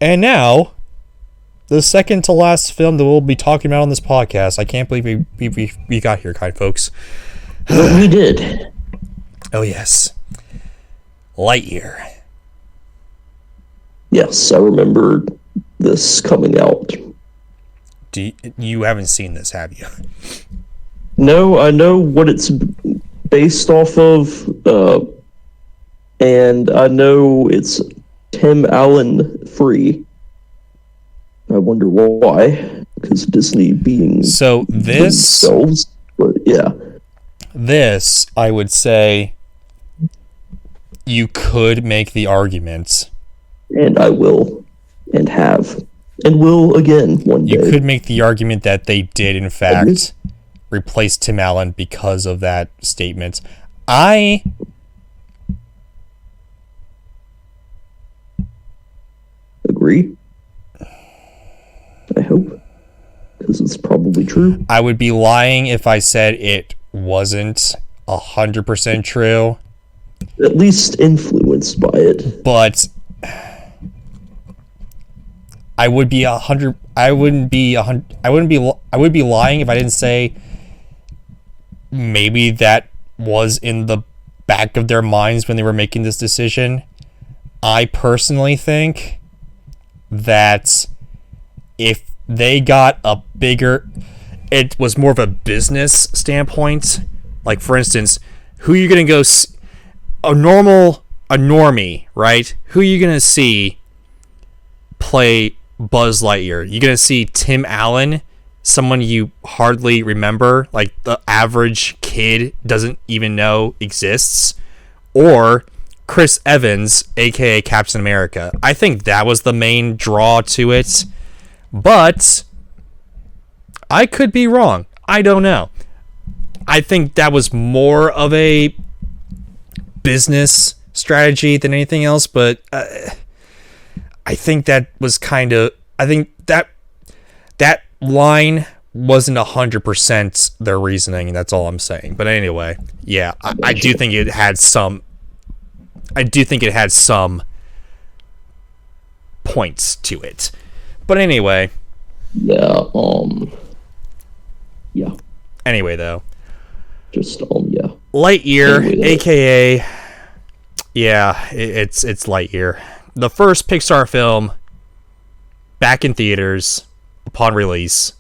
And now, the second to last film that we'll be talking about on this podcast. I can't believe we got here, kind folks. But we did. Oh, yes. Lightyear. Yes, I remember this coming out. You haven't seen this, have you? No, I know what it's based off of, and I know it's Tim Allen free. I wonder why, because Disney being so this themselves, but yeah. This, I would say, you could make the argument, and I will, and have, and will again one day. You could make the argument that they did, in fact, replace Tim Allen because of that statement. I agree. I hope, because it's probably true. I would be lying if I said it wasn't 100% true. At least influenced by it. But I would be I would be lying if I didn't say maybe that was in the back of their minds when they were making this decision. I personally think that if they got a bigger, it was more of a business standpoint. Like, for instance, who are you going to go see? A normie, right? Who are you going to see play Buzz Lightyear? You're going to see Tim Allen, someone you hardly remember, like the average kid doesn't even know exists, or Chris Evans, aka Captain America. I think that was the main draw to it, but I could be wrong. I don't know. I think that was more of a business strategy than anything else, but I think that was kind of, I think that line wasn't 100% their reasoning, and that's all I'm saying. But anyway, yeah, I do think it had some points to it. But anyway. Yeah, yeah. Anyway, though. Just, yeah. Lightyear, anyway, aka, yeah, it's Lightyear. The first Pixar film back in theaters upon release.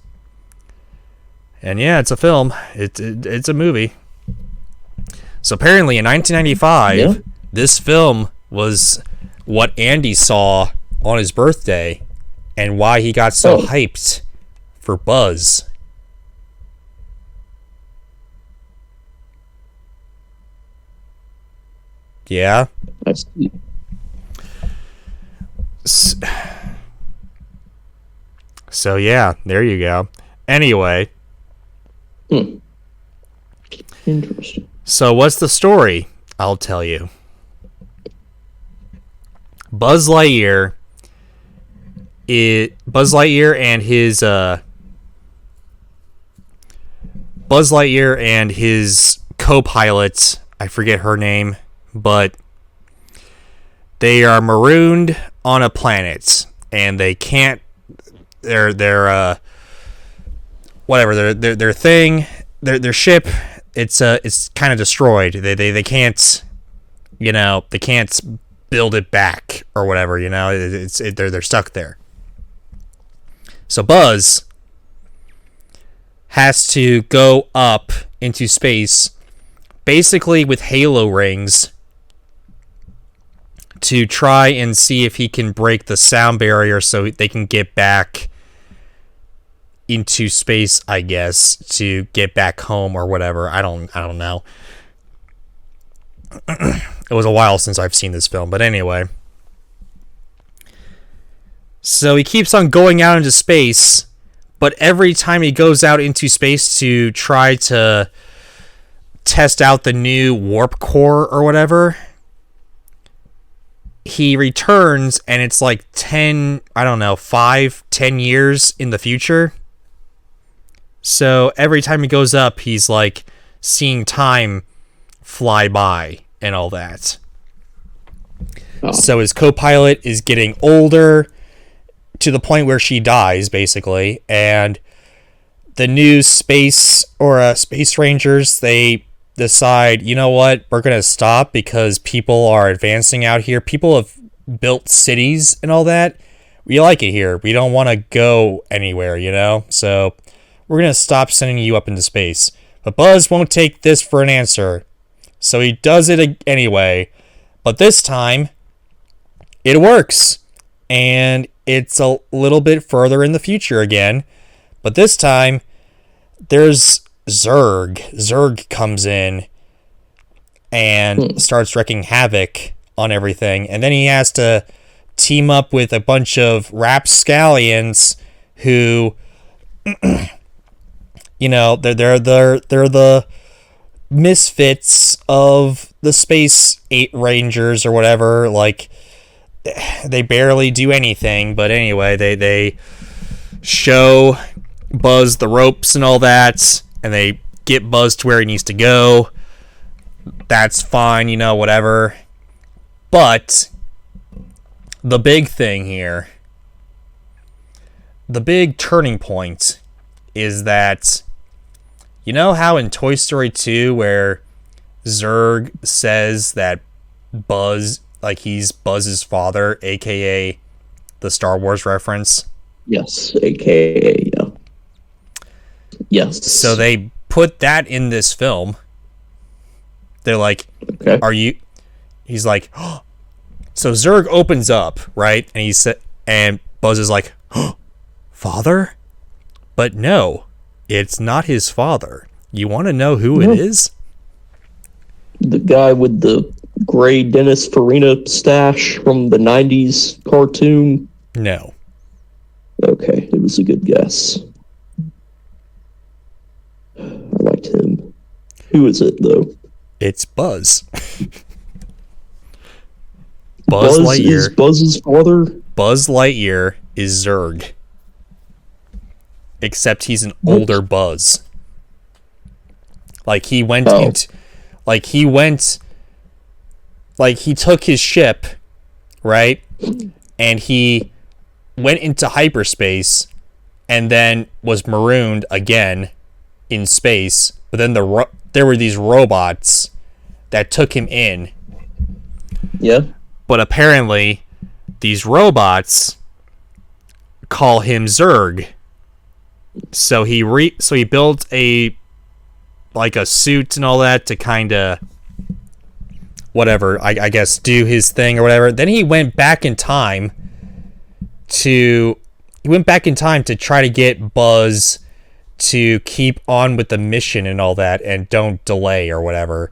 And yeah, it's a film. It's a movie. So apparently in 1995, this film was what Andy saw on his birthday and why he got so hyped for Buzz. Yeah. I see. So yeah, there you go. Anyway. Interesting. So what's the story? I'll tell you. Buzz Lightyear and his co-pilot, I forget her name, but they are marooned on a planet and they can't their ship, it's kind of destroyed. They can't, they can't build it back or whatever, they're stuck there. So Buzz has to go up into space, basically with halo rings, to try and see if he can break the sound barrier so they can get back into space, I guess, to get back home or whatever. I don't know. It was a while since I've seen this film, but anyway. So he keeps on going out into space, but every time he goes out into space to try to test out the new warp core or whatever, he returns and it's like 10 years in the future. So every time he goes up, he's like seeing time fly by and all that. Oh. So his co-pilot is getting older. to the point where she dies, basically, and the new space rangers, they decide, you know what, we're gonna stop because people are advancing out here. People have built cities and all that. We like it here. We don't want to go anywhere, you know? So we're gonna stop sending you up into space. But Buzz won't take this for an answer. So he does it anyway. But this time, it works. And it's a little bit further in the future again. But this time, there's Zurg. Zurg comes in and starts wreaking havoc on everything. And then he has to team up with a bunch of rapscallions who, you know, they're the misfits of the Space 8 Rangers or whatever. Like, they barely do anything, but anyway, they show Buzz the ropes and all that, and they get Buzz to where he needs to go. That's fine, you know, whatever. But the big thing here, the big turning point, is that, you know how in Toy Story 2 where Zurg says that Buzz, like, he's Buzz's father, aka the Star Wars reference? Yes, aka, yeah. Yes. So they put that in this film. They're like, okay. Are you... He's like, oh. So Zurg opens up, right? And Buzz is like, oh, father? But no, it's not his father. You want to know who it is? The guy with the gray Dennis Farina stash from the 90s cartoon? No. Okay, it was a good guess. I liked him. Who is it, though? It's Buzz. Buzz Lightyear. Is Buzz's father? Buzz Lightyear is Zurg. Except he's an older Buzz. Like, he went into... Like, he took his ship, right? And he went into hyperspace and then was marooned again in space. But then there were these robots that took him in. Yeah. But apparently, these robots call him Zurg. So he built a suit and all that to kind of whatever, I guess, do his thing or whatever. Then he went back in time to try to get Buzz to keep on with the mission and all that and don't delay or whatever.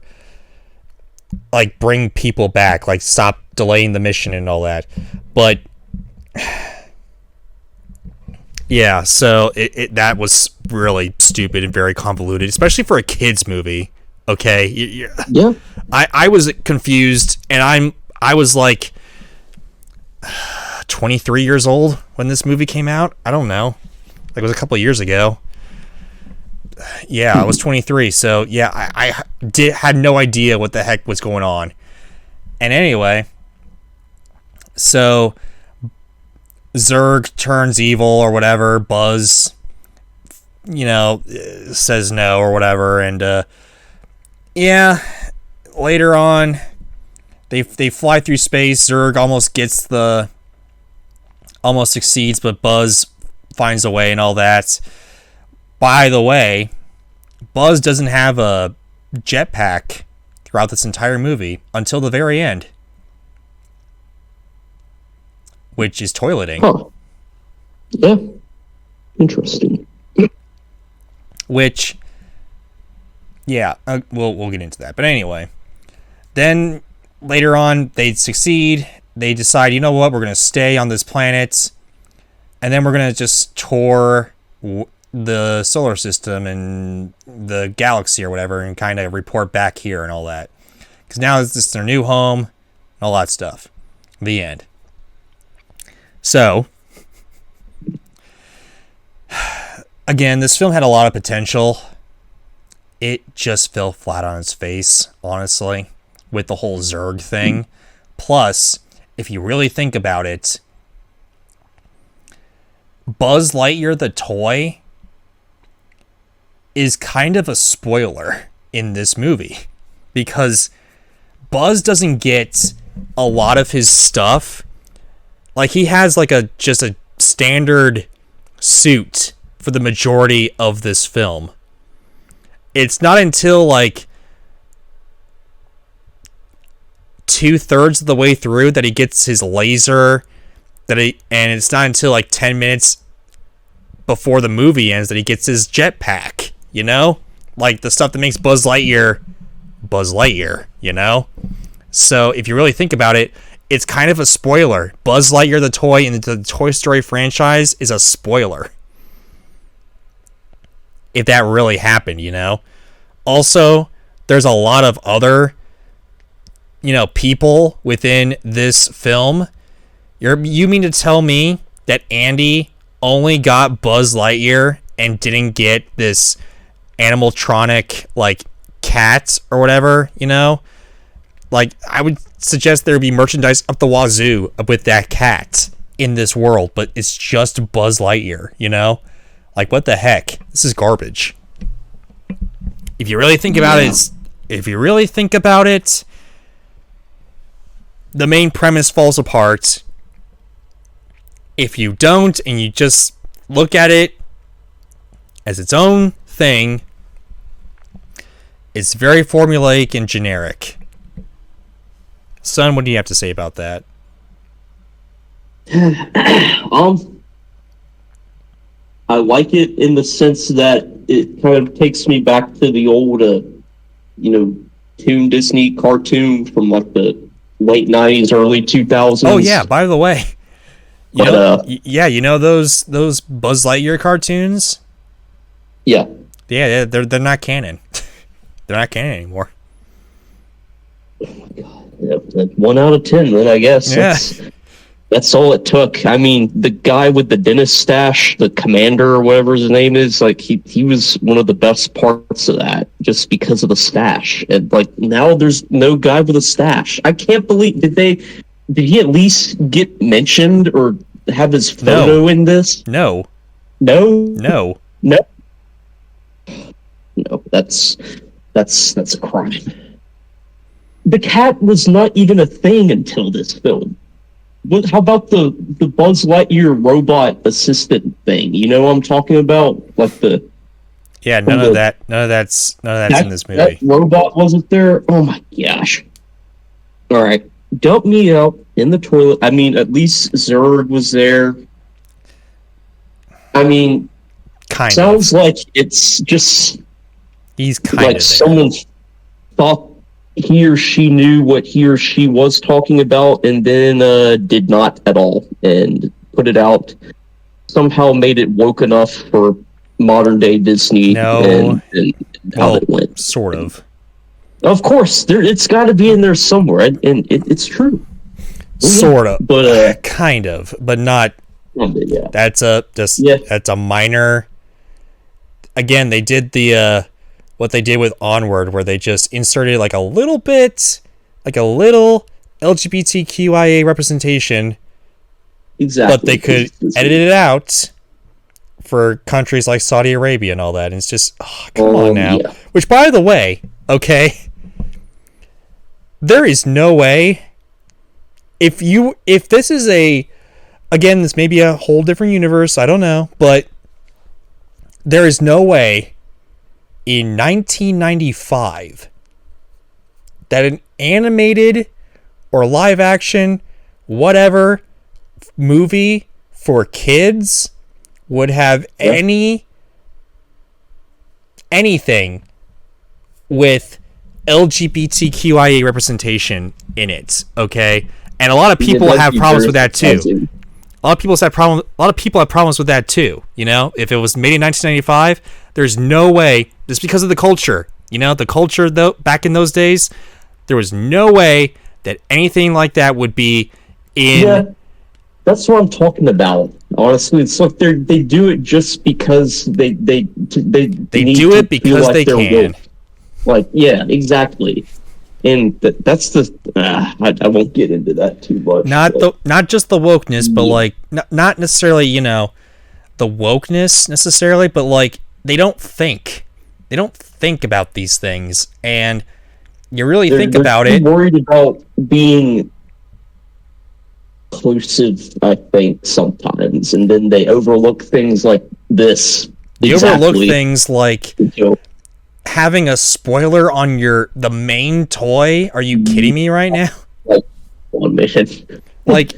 Like, bring people back, like, stop delaying the mission and all that. But yeah, so that was really stupid and very convoluted, especially for a kids movie. Okay, yeah. I was confused, and I was like 23 years old when this movie came out. I don't know, like, it was a couple of years ago. Yeah, I was 23, so yeah, I had no idea what the heck was going on. And anyway, so Zurg turns evil or whatever. Buzz, you know, says no or whatever, and yeah, later on, they fly through space. Zurg almost succeeds, but Buzz finds a way and all that. By the way, Buzz doesn't have a jetpack throughout this entire movie until the very end, which is toileting. Huh. Yeah. Interesting. Which, yeah, we'll get into that. But anyway, then later on, they succeed. They decide, you know what, we're going to stay on this planet, and then we're going to just tour the solar system and the galaxy or whatever and kind of report back here and all that. Because now it's just their new home and all that stuff. The end. So, again, this film had a lot of potential. It just fell flat on its face, honestly, with the whole Zurg thing. Plus, if you really think about it, Buzz Lightyear the toy is kind of a spoiler in this movie, because Buzz doesn't get a lot of his stuff. Like, he has like just a standard suit for the majority of this film. It's not until like 2/3 of the way through that he gets his laser, and it's not until like 10 minutes before the movie ends that he gets his jetpack, you know? Like, the stuff that makes Buzz Lightyear, you know? So, if you really think about it, it's kind of a spoiler. Buzz Lightyear the toy in the Toy Story franchise is a spoiler. If that really happened, you know? Also, there's a lot of other, people within this film. You mean to tell me that Andy only got Buzz Lightyear and didn't get this animatronic, like, cat or whatever, Like, I would suggest there would be merchandise up the wazoo with that cat in this world, but it's just Buzz Lightyear, Like, what the heck? This is garbage. If you really think about it, the main premise falls apart. If you don't, and you just look at it as its own thing, it's very formulaic and generic. Son, what do you have to say about that? I like it in the sense that it kind of takes me back to the old, Toon Disney cartoon from like the late 90s, early 2000s. Oh yeah, by the way. You know those Buzz Lightyear cartoons? Yeah. Yeah, they're not canon. They're not canon anymore. Oh my God. 1 out of 10 then, I guess. Yeah. That's all it took. I mean, the guy with the dentist stash, the commander or whatever his name is, like he was one of the best parts of that just because of the stash. And like now there's no guy with a stash. I can't believe did he at least get mentioned or have his photo in this? No. No, that's a crime. The cat was not even a thing until this film. How about the Buzz Lightyear robot assistant thing? You know what I'm talking about? Like the none of that's in this movie. That robot wasn't there. Oh my gosh! All right, dump me out in the toilet. I mean, at least Zurg was there. I mean, sounds like it's just he's kind like of someone thought he or she knew what he or she was talking about and then did not at all and put it out, somehow made it woke enough for modern day Disney and how it went. Sort of. Of course, it's got to be in there somewhere, and it's true. Sort of. But kind of, but not. Yeah. That's a minor. Again, they did what they did with Onward, where they just inserted like a little LGBTQIA representation. Exactly. But they could edit it out for countries like Saudi Arabia and all that. And it's just, come on now. Yeah. Which, by the way, okay, there is no way. If this is again, this may be a whole different universe, I don't know, but there is no way in 1995 that an animated or live action whatever movie for kids would have anything with LGBTQIA representation in it, okay? And a lot of people have problems with that too. A lot of people have problems with that too. If it was made in 1995, there's no way. Just because of the culture, the culture though back in those days, there was no way that anything like that would be in. Yeah, that's what I'm talking about. Honestly, it's like they do it just because they do it because they can. Like, yeah, exactly. And that's the I won't get into that too much. Not just the wokeness, but like not necessarily. the wokeness necessarily, but like they don't think about these things, and you really think about it. They're worried about being inclusive, I think, sometimes, and then they overlook things like this. They overlook things like having a spoiler on the main toy. Are you kidding me right now? Like, 1 minute. Like,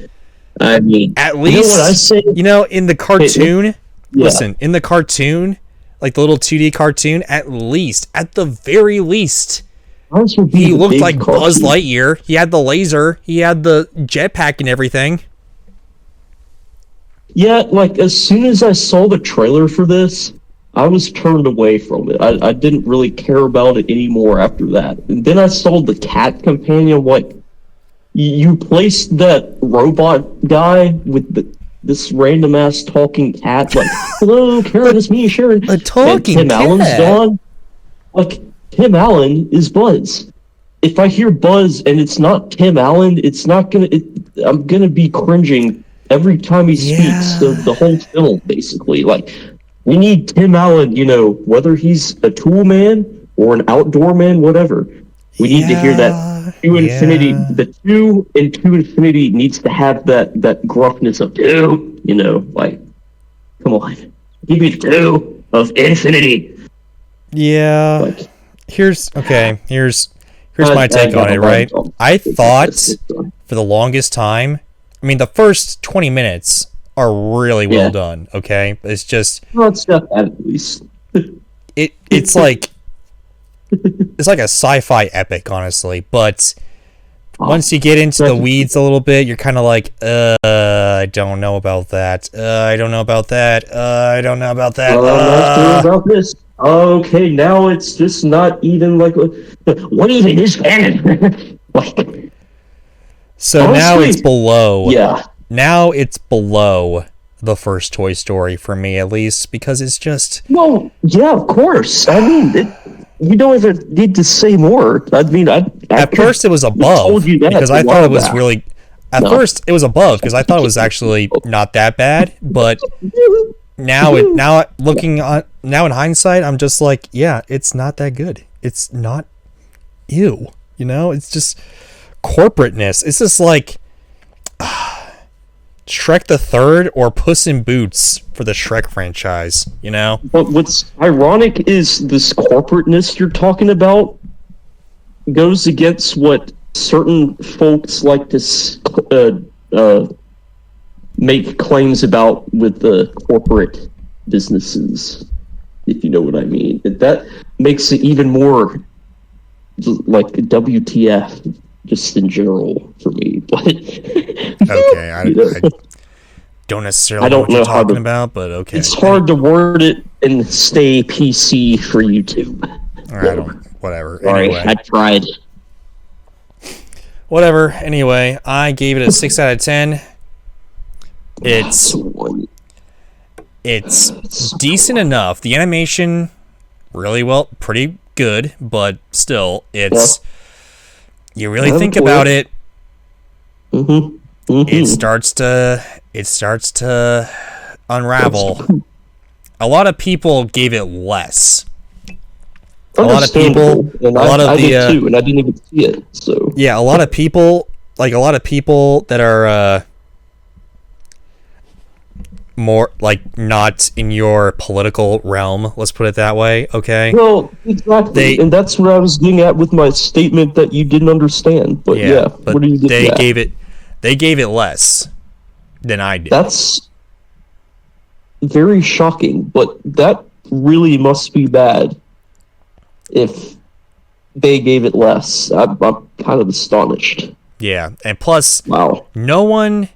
I mean, at least, you know what I say? In the cartoon, listen, in the cartoon, like the little 2D cartoon, at the very least, he looked like Buzz Lightyear. He had the laser, he had the jetpack and everything. Yeah, like, as soon as I saw the trailer for this, I was turned away from it. I didn't really care about it anymore after that. And then I saw the cat companion, like, you placed that robot guy with this random ass talking cat, like, hello, Karen, it's me, Sharon. A talking and Tim cat. Allen's gone. Like, Tim Allen is Buzz. If I hear Buzz and it's not Tim Allen, it's not gonna. I'm gonna be cringing every time he speaks. The whole film, basically. Like, we need Tim Allen. Whether he's a tool man or an outdoor man, whatever. We need to hear that. Infinity, the 2 in 2 Infinity needs to have that gruffness of 2. Like, come on, give me 2 of Infinity. Yeah. Like, here's my take on it, right? I thought for the longest time, I mean, the first 20 minutes are really well done, okay? It's just... Well, it's not that, at least. It's like... It's like a sci-fi epic, honestly, but once you get into the weeds a little bit, you're kind of like, I don't know about that. I don't know about that. I don't know about that. I'm not sure about this. Okay, now it's just not even like, what even is canon? Like, so honestly, now it's below. Yeah. Now it's below the first Toy Story for me, at least, because it's just... Well, yeah, of course. I mean, you don't even need to say more. I mean, at first it was above, because I thought it was really... First it was above, because I thought it was actually not that bad, but now in hindsight, I'm just like, yeah, it's not that good. It's not... Ew. It's just corporateness. It's just like... Shrek the Third or Puss in Boots for the Shrek franchise, But what's ironic is this corporateness you're talking about goes against what certain folks like to make claims about with the corporate businesses, if you know what I mean. That makes it even more like WTF. Just in general for me, but okay, I don't necessarily know what you're talking about, but okay. It's hard to word it and stay PC for YouTube. Whatever. Sorry, anyway. I tried. Whatever. Anyway, I gave it a 6 out of 10. It's decent enough. The animation, pretty good, but still, it's. Yeah. You really think about it, it starts to unravel. A lot of people gave it less. A lot of people, I did too, and I didn't even see it. So yeah, a lot of people that are more like not in your political realm, let's put it that way, okay? Well, exactly, and that's where I was getting at with my statement that you didn't understand. But but what do you they gave it less than I did. That's very shocking, but that really must be bad if they gave it less. I'm kind of astonished. Yeah, and plus, wow, no one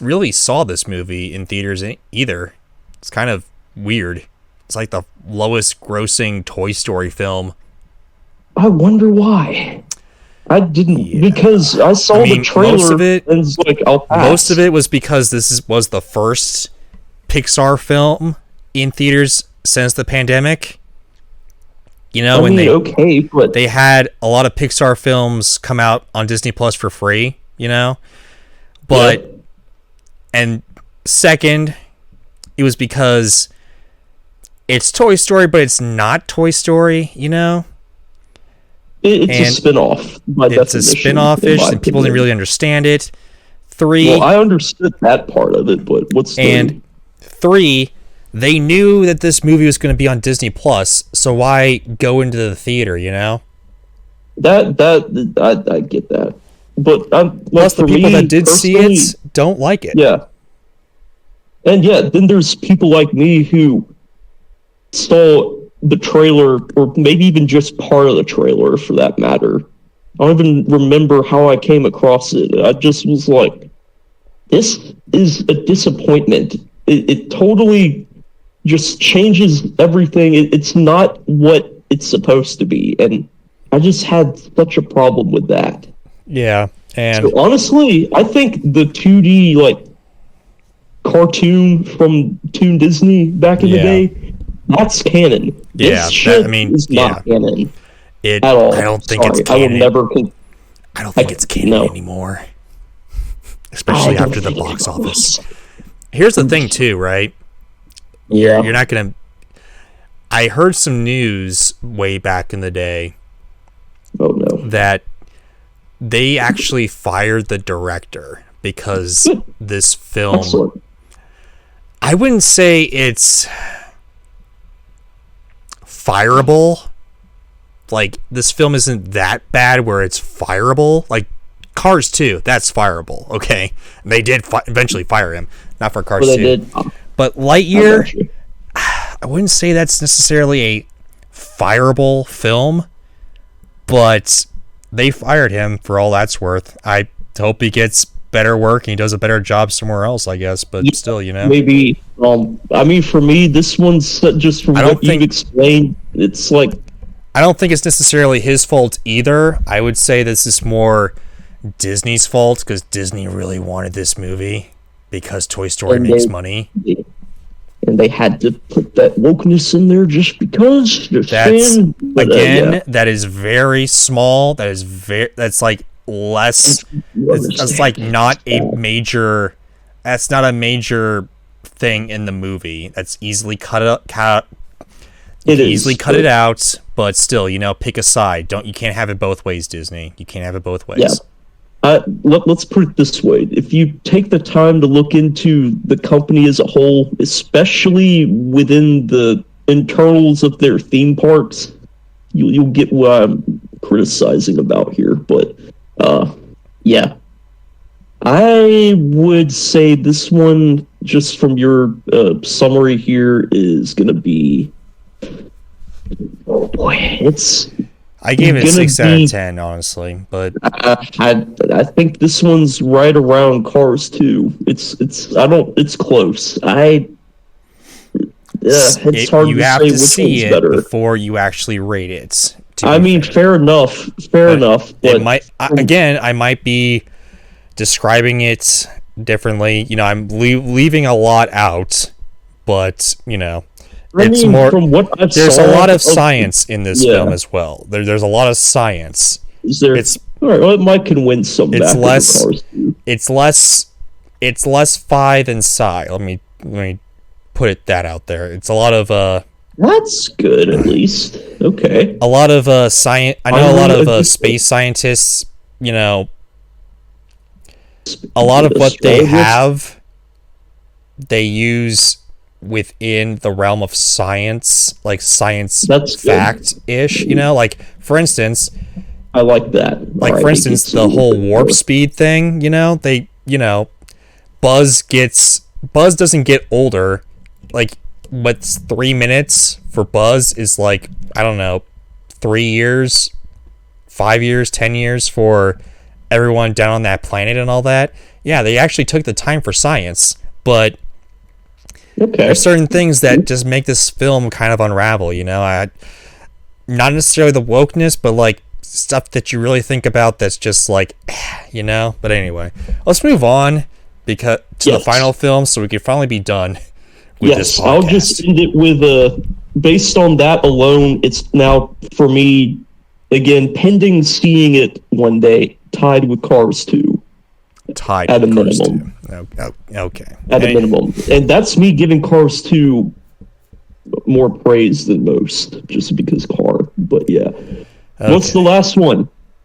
really saw this movie in theaters either. It's kind of weird. It's like the lowest grossing Toy Story film. I wonder why. I didn't, because I saw the trailer most of it, and it's like, I'll pass. Most of it was because was the first Pixar film in theaters since the pandemic. But they had a lot of Pixar films come out on Disney Plus for free, but and second, it was because it's Toy Story, but it's not Toy Story, you know? It's a spin-off, by definition. It's a spin-off-ish, and people didn't really understand it. 3... Well, I understood that part of it, but what's 3? And 3, they knew that this movie was going to be on Disney Plus, so why go into the theater, you know? I get that. But plus, the people that did see it don't like it. Yeah. And yeah, then there's people like me who saw the trailer, or maybe even just part of the trailer for that matter. I don't even remember how I came across it. I just was like, this is a disappointment. It totally just changes everything. It's not what it's supposed to be. And I just had such a problem with that. Yeah. And so honestly, I think the 2D like cartoon from Toon Disney back in the day, that's canon. This shit is not canon at all. I don't think it's canon. I will never. I don't think it's canon anymore. Especially after the box office. Here's the thing, too, right? Yeah. You're not gonna. I heard some news way back in the day. Oh no. That they actually fired the director because this film. Excellent. I wouldn't say it's fireable. Like, this film isn't that bad where it's fireable. Like, Cars 2, that's fireable, okay? And they did eventually fire him. Not for Cars 2. Did. But Lightyear, I wouldn't say that's necessarily a fireable film, but they fired him for all that's worth. I hope he gets better work and he does a better job somewhere else, I guess, but still, you know. Maybe, I mean, for me, this one's just from what you've explained, it's like... I don't think it's necessarily his fault either. I would say this is more Disney's fault, because Disney really wanted this movie because Toy Story makes money. And they had to put that wokeness in there just because. That is very small. That's like less. That's like not a major. That's not a major thing in the movie. That's easily cut it out. But still, you know, pick a side. You can't have it both ways, Disney. You can't have it both ways. Yeah. Let's put it this way. If you take the time to look into the company as a whole, especially within the internals of their theme parks, you'll get what I'm criticizing about here. But, yeah. I would say this one, just from your summary here, is going to be... Oh boy, I gave it a 6 out of 10, honestly, but I think this one's right around Cars 2. It's close. It's hard you to have say to which see one's it better before you actually rate it. I mean, fair enough. But it might I might be describing it differently. You know, I'm leaving a lot out, but you know. It's more. From what I've there's a lot of science in this film as well. There's a lot of science. Is there? All right. Well, it might convince some. It's less. It's less. It's less fi than sci. Let me put it that out there. It's a lot of. That's good, at least. Okay. A lot of science. I know a lot of space scientists. You know. A lot of what they have, they use within the realm of science, like science fact-ish, you know, like for instance, I like that. Like for instance, the whole warp speed thing, you know, Buzz doesn't get older. Like what's 3 minutes for Buzz is like, I don't know, 3 years, 5 years, 10 years for everyone down on that planet and all that. Yeah, they actually took the time for science, but there's certain things that just make this film kind of unravel, you know. Not necessarily the wokeness, but like stuff that you really think about that's just like, you know. But anyway, let's move on to the final film, so we can finally be done with this podcast. I'll just end it with based on that alone, it's now for me again pending seeing it one day, tied with Cars 2. tied At a with Cars minimum. 2. Okay. At a minimum. And that's me giving Cars 2 more praise than most, just because car. But yeah. What's the last one?